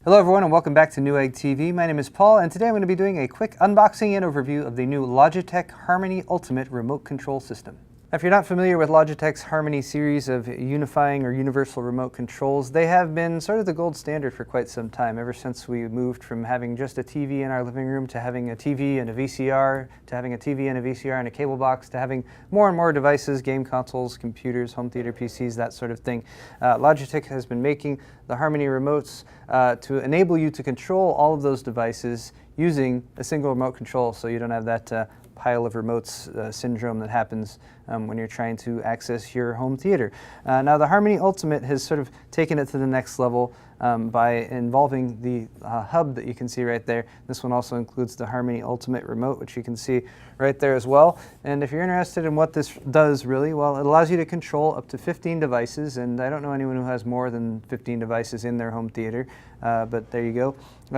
Hello everyone and welcome back to Newegg TV. My name is Paul and today I'm going to be doing a quick unboxing and overview of the new Logitech Harmony Ultimate Remote Control System. Now, if you're not familiar with Logitech's Harmony series of unifying or universal remote controls, they have been sort of the gold standard for quite some time, ever since we moved from having just a TV in our living room to having a TV and a VCR, to having a TV and a VCR and a cable box, to having more and more devices, game consoles, computers, home theater PCs, that sort of thing. Logitech has been making the Harmony remotes to enable you to control all of those devices using a single remote control, so you don't have that pile of remotes syndrome that happens when you're trying to access your home theater. Now the Harmony Ultimate has sort of taken it to the next level by involving the hub that you can see right there. This one also includes the Harmony Ultimate Remote, which you can see right there as well. And if you're interested in what this does really, well, it allows you to control up to 15 devices, and I don't know anyone who has more than 15 devices in their home theater, but there you go.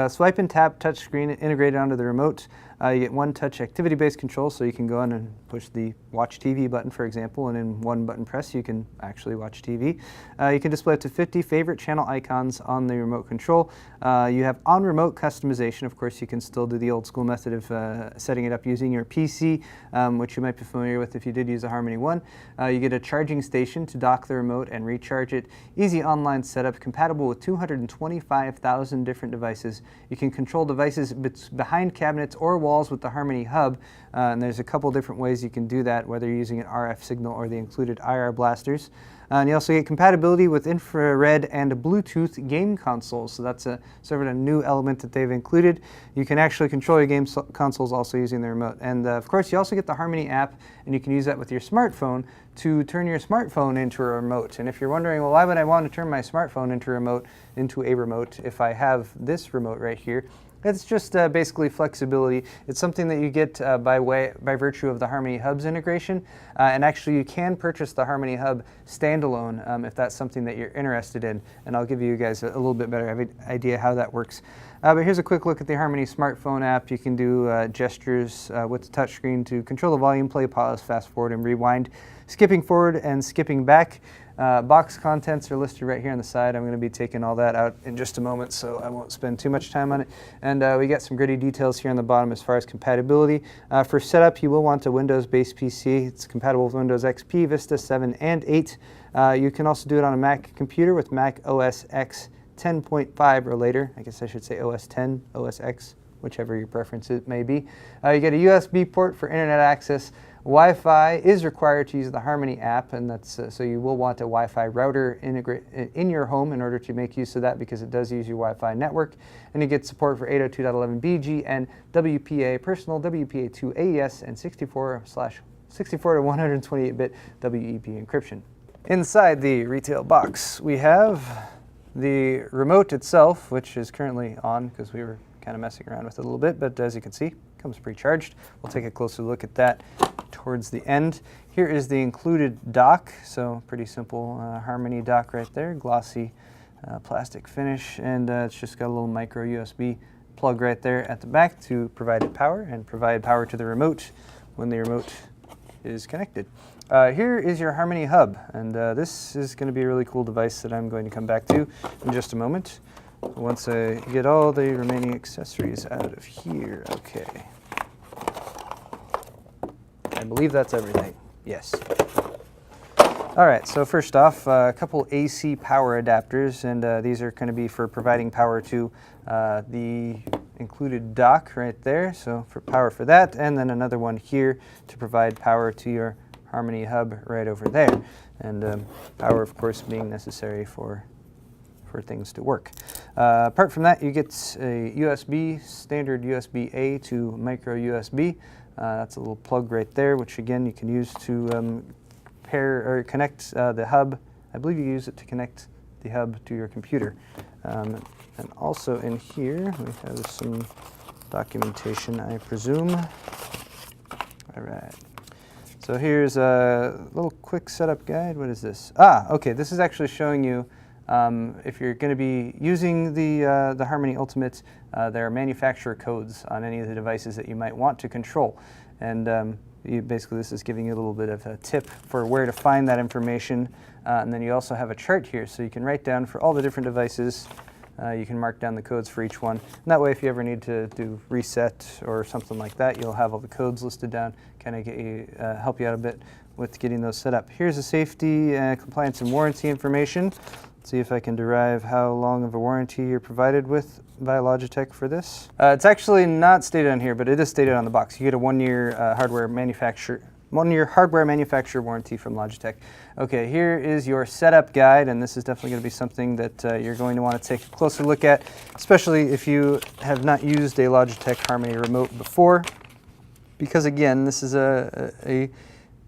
Swipe and tap touchscreen integrated onto the remote. You get one touch activity-based control, so you can go on and push the Watch TV button, for example, and in one button press you can actually watch TV. You can display up to 50 favorite channel icons on the remote control. You have on-remote customization. Of course, you can still do the old school method of setting it up using your PC, which you might be familiar with if you did use a Harmony One. You get a charging station to dock the remote and recharge it. Easy online setup, compatible with 225,000 different devices. You can control devices behind cabinets or walls with the Harmony Hub, and there's a couple different ways you can do that, whether you're using an RF signal or the included IR blasters. And you also get compatibility with infrared and Bluetooth game consoles, so that's a sort of a new element that they've included. You can actually control your game consoles also using the remote. And of course you also get the Harmony app, and you can use that with your smartphone to turn your smartphone into a remote. And if you're wondering, well, why would I want to turn my smartphone into a remote if I have this remote right here? It's just basically flexibility. It's something that you get by virtue of the Harmony Hub's integration, and actually you can purchase the Harmony Hub standalone if that's something that you're interested in, and I'll give you guys a little bit better idea how that works. But here's a quick look at the Harmony smartphone app. You can do gestures with the touchscreen to control the volume, play, pause, fast forward, and rewind, skipping forward and skipping back. Box contents are listed right here on the side. I'm going to be taking all that out in just a moment, so I won't spend too much time on it. And we got some gritty details here on the bottom as far as compatibility. For setup, you will want a Windows-based PC. It's compatible with Windows XP, Vista 7, and 8. You can also do it on a Mac computer with Mac OS X 10.5 or later. I guess I should say OS 10, OS X, whichever your preference it may be. You get a USB port for internet access. Wi-Fi is required to use the Harmony app, and that's so you will want a Wi-Fi router in your home in order to make use of that, because it does use your Wi-Fi network. And you get support for 802.11bg and WPA, personal WPA2 AES, and 64 to 128-bit WEP encryption. Inside the retail box, we have the remote itself, which is currently on because we were kind of messing around with it a little bit, but as you can see, comes pre-charged. We'll take a closer look at that towards the end. Here is the included dock, so pretty simple Harmony dock right there, glossy plastic finish, and it's just got a little micro USB plug right there at the back to provide power and provide power to the remote when the remote is connected. Here is your Harmony Hub, and this is going to be a really cool device that I'm going to come back to in just a moment, once I get all the remaining accessories out of here. Okay. I believe that's everything. Yes. All right, so first off, a couple AC power adapters, and these are going to be for providing power to the included dock right there, so for power for that, and then another one here to provide power to your Harmony Hub right over there, and power, of course, being necessary for things to work. Apart from that, you get a USB, standard USB-A to micro USB. That's a little plug right there, which again you can use to pair or connect the hub. I believe you use it to connect the hub to your computer. And also in here we have some documentation, I presume. All right. So here's a little quick setup guide. What is this? Okay, this is actually showing you if you're going to be using the Harmony Ultimate, there are manufacturer codes on any of the devices that you might want to control. And basically this is giving you a little bit of a tip for where to find that information. And then you also have a chart here, so you can write down for all the different devices You can mark down the codes for each one. And that way, if you ever need to do reset or something like that, you'll have all the codes listed down, kind of get you, help you out a bit with getting those set up. Here's the safety, compliance, and warranty information. Let's see if I can derive how long of a warranty you're provided with by Logitech for this. It's actually not stated on here, but it is stated on the box. You get a 1-year hardware manufacturer warranty from Logitech. Okay, here is your setup guide, and this is definitely going to be something that you're going to want to take a closer look at, especially if you have not used a Logitech Harmony remote before, because again, this is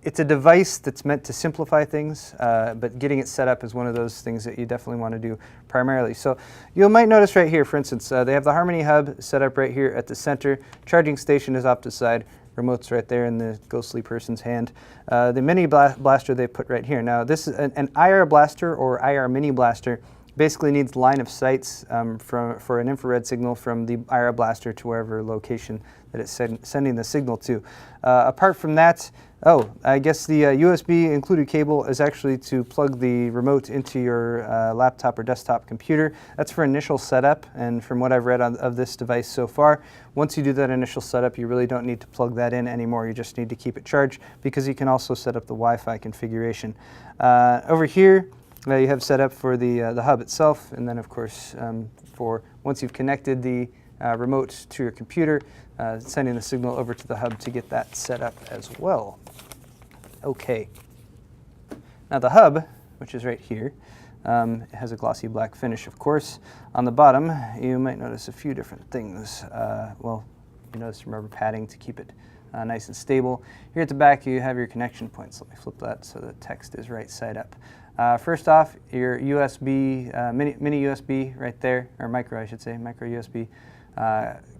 it's a device that's meant to simplify things, but getting it set up is one of those things that you definitely want to do primarily. So you might notice right here, for instance, they have the Harmony hub set up right here at the center. Charging station is off to the side. Remote's right there in the ghostly person's hand. The mini blaster they put right here. Now this is an IR blaster or IR mini blaster. Basically needs line of sights for an infrared signal from the IR blaster to wherever location that it's sending the signal to. Apart from that, I guess the USB included cable is actually to plug the remote into your laptop or desktop computer. That's for initial setup, and from what I've read of this device so far, once you do that initial setup, you really don't need to plug that in anymore. You just need to keep it charged, because you can also set up the Wi-Fi configuration. Over here, you have set up for the hub itself, and then of course for once you've connected the remote to your computer, sending the signal over to the hub to get that set up as well. Okay. Now the hub, which is right here, it has a glossy black finish, of course. On the bottom, you might notice a few different things. Well, you notice some rubber padding to keep it nice and stable. Here at the back, you have your connection points. Let me flip that so the text is right side up. First off, your USB, mini USB right there, or micro, I should say, micro USB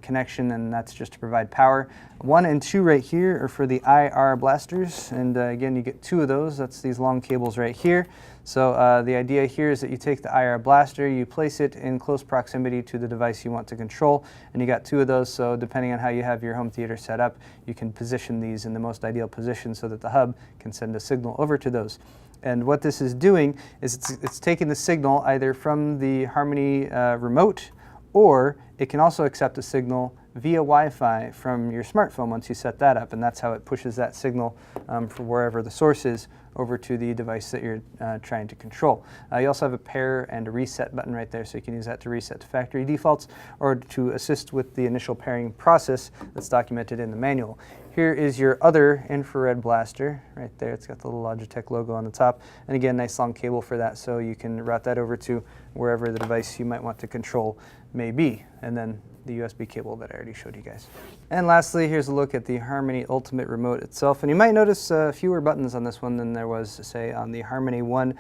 connection, and that's just to provide power. 1 and 2 right here are for the IR blasters, and again, you get 2 of those. That's these long cables right here. So the idea here is that you take the IR blaster, you place it in close proximity to the device you want to control, and you got 2 of those, so depending on how you have your home theater set up, you can position these in the most ideal position so that the hub can send a signal over to those. And what this is doing is it's taking the signal either from the Harmony remote, or it can also accept a signal via Wi-Fi from your smartphone once you set that up, and that's how it pushes that signal from wherever the source is over to the device that you're trying to control. You also have a pair and a reset button right there, so you can use that to reset to factory defaults or to assist with the initial pairing process that's documented in the manual. Here is your other infrared blaster right there. It's got the little Logitech logo on the top, and again, nice long cable for that, so you can route that over to wherever the device you might want to control may be, and then the USB cable that I already showed you guys. And lastly, here's a look at the Harmony Ultimate Remote itself, and you might notice fewer buttons on this one than there was, say, on the Harmony 1.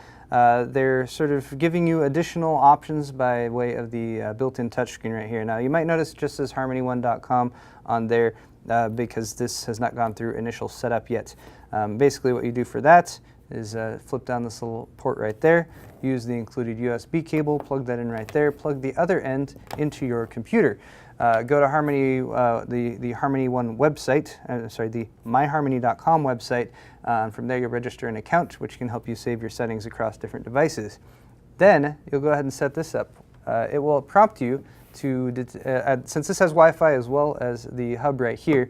They're sort of giving you additional options by way of the built-in touchscreen right here. Now, you might notice it just says harmony1.com on there because this has not gone through initial setup yet. Basically, what you do for that is flip down this little port right there, use the included USB cable, plug that in right there, plug the other end into your computer. Go to Harmony, the Harmony One website, the myharmony.com website, and from there you'll register an account, which can help you save your settings across different devices. Then you'll go ahead and set this up. It will prompt you to, since this has Wi-Fi as well as the hub right here,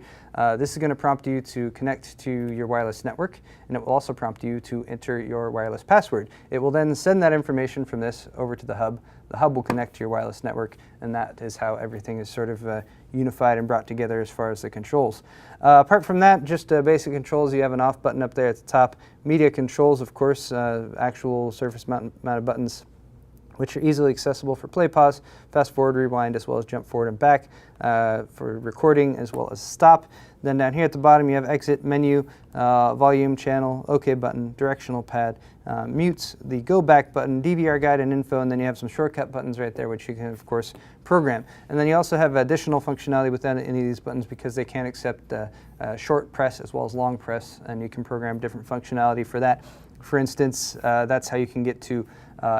this is going to prompt you to connect to your wireless network, and it will also prompt you to enter your wireless password. It will then send that information from this over to the hub. The hub will connect to your wireless network, and that is how everything is sort of unified and brought together as far as the controls. Apart from that, just basic controls. You have an off button up there at the top. Media controls, of course, actual surface mounted buttons, which are easily accessible for play, pause, fast forward, rewind, as well as jump forward and back for recording, as well as stop. Then down here at the bottom, you have exit, menu, volume, channel, OK button, directional pad, mute, the go back button, DVR guide and info, and then you have some shortcut buttons right there, which you can, of course, program. And then you also have additional functionality within any of these buttons because they can accept short press as well as long press, and you can program different functionality for that. For instance, that's how you can get to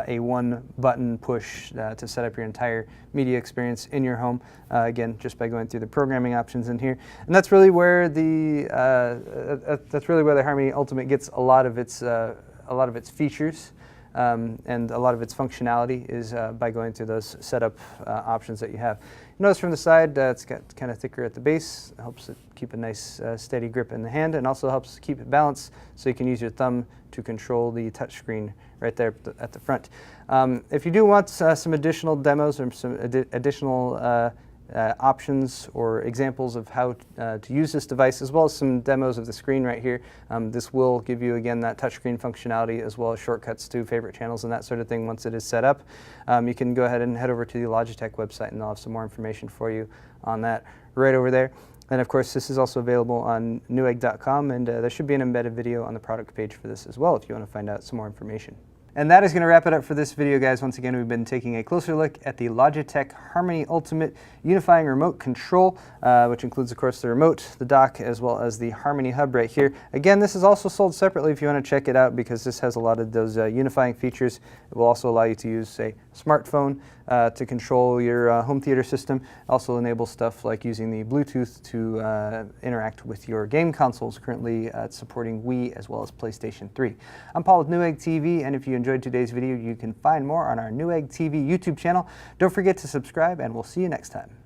a one-button push to set up your entire media experience in your home. Again, just by going through the programming options in here, and that's really where the Harmony Ultimate gets a lot of its features. and a lot of its functionality is by going through those setup options that you have. Notice from the side it's got kind of thicker at the base. It helps it keep a nice steady grip in the hand, and also helps keep it balanced so you can use your thumb to control the touchscreen right there at the front. If you do want some additional demos or some additional options or examples of how to use this device, as well as some demos of the screen right here. This will give you, again, that touchscreen functionality as well as shortcuts to favorite channels and that sort of thing once it is set up. You can go ahead and head over to the Logitech website and they'll have some more information for you on that right over there. And of course, this is also available on Newegg.com, and there should be an embedded video on the product page for this as well if you want to find out some more information. And that is going to wrap it up for this video, guys. Once again, we've been taking a closer look at the Logitech Harmony Ultimate Unifying Remote Control, which includes, of course, the remote, the dock, as well as the Harmony Hub right here. Again, this is also sold separately if you want to check it out, because this has a lot of those unifying features. It will also allow you to use a smartphone to control your home theater system. It also enables stuff like using the Bluetooth to interact with your game consoles, currently supporting Wii as well as PlayStation 3. I'm Paul with Newegg TV, and if you enjoyed today's video, you can find more on our Newegg TV YouTube channel. Don't forget to subscribe, and we'll see you next time.